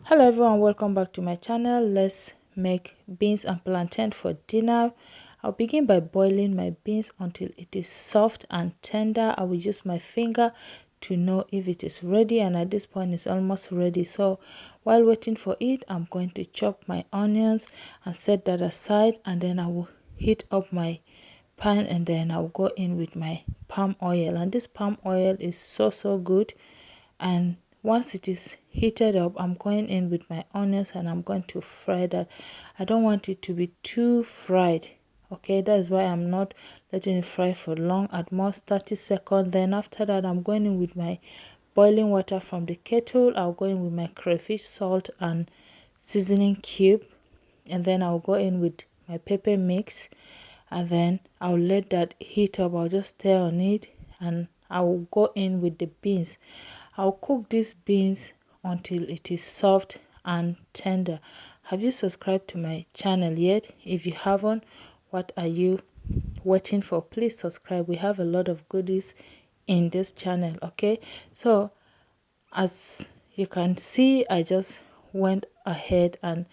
Hello everyone, welcome back to my channel. Let's make beans and plantain for dinner. I'll begin by boiling my beans until it is soft and tender. I will use my finger to know if it is ready, and at this point it's almost ready. So while waiting for it, I'm going to chop my onions and set that aside, and then I will heat up my pan, and then I'll go in with my palm oil. And this palm oil is so good. And once it is heated up, I'm going in with my onions and I'm going to fry that. I don't want it to be too fried. Okay, that's why I'm not letting it fry for long, at most 30 seconds. Then after that, I'm going in with my boiling water from the kettle. I'll go in with my crayfish salt and seasoning cube, and then I'll go in with my pepper mix, and then I'll let that heat up. I'll just stir on it, and I will go in with the beans. I'll cook these beans until it is soft and tender. Have you subscribed to my channel yet? If you haven't, what are you waiting for? Please subscribe. We have a lot of goodies in this channel. Okay, so as you can see, I just went ahead and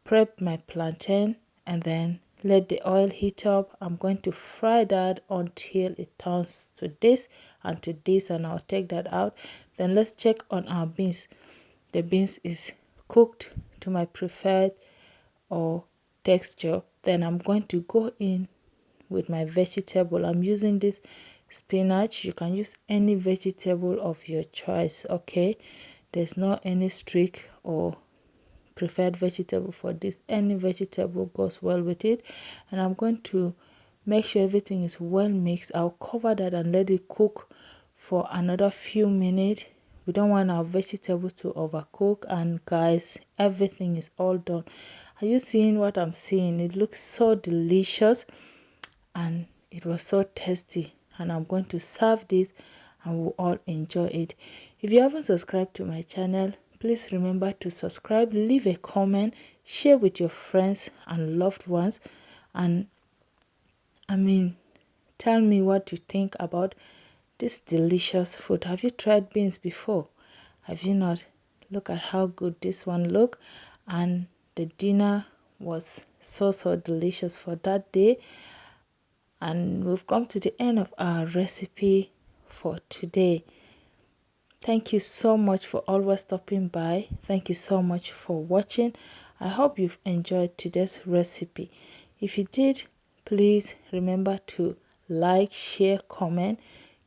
prep my plantain and then let the oil heat up. I'm going to fry that until it turns to this and to this, and I'll take that out. Then let's check on our beans. The beans is cooked to my preferred or texture. Then I'm going to go in with my vegetable. I'm using this spinach. You can use any vegetable of your choice. Okay, there's not any strict or preferred vegetable for this. Any vegetable goes well with it. And I'm going to make sure everything is well mixed. I'll cover that and let it cook for another few minutes. We don't want our vegetables to overcook. And guys, everything is all done. Are you seeing what I'm seeing? It looks so delicious and it was so tasty, and I'm going to serve this and we'll all enjoy it. If you haven't subscribed to my channel, please remember to subscribe, leave a comment, share with your friends and loved ones, and tell me what you think about this delicious food. Have you tried beans before? Have you not? Look at how good this one look. And the dinner was so delicious for that day. And we've come to the end of our recipe for today. Thank you so much for always stopping by. Thank you so much for watching. I hope you've enjoyed today's recipe. If you did, please remember to like, share, comment,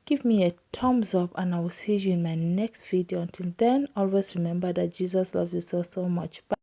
give me a thumbs up, and I will see you in my next video. Until then, always remember that Jesus loves you so much. Bye.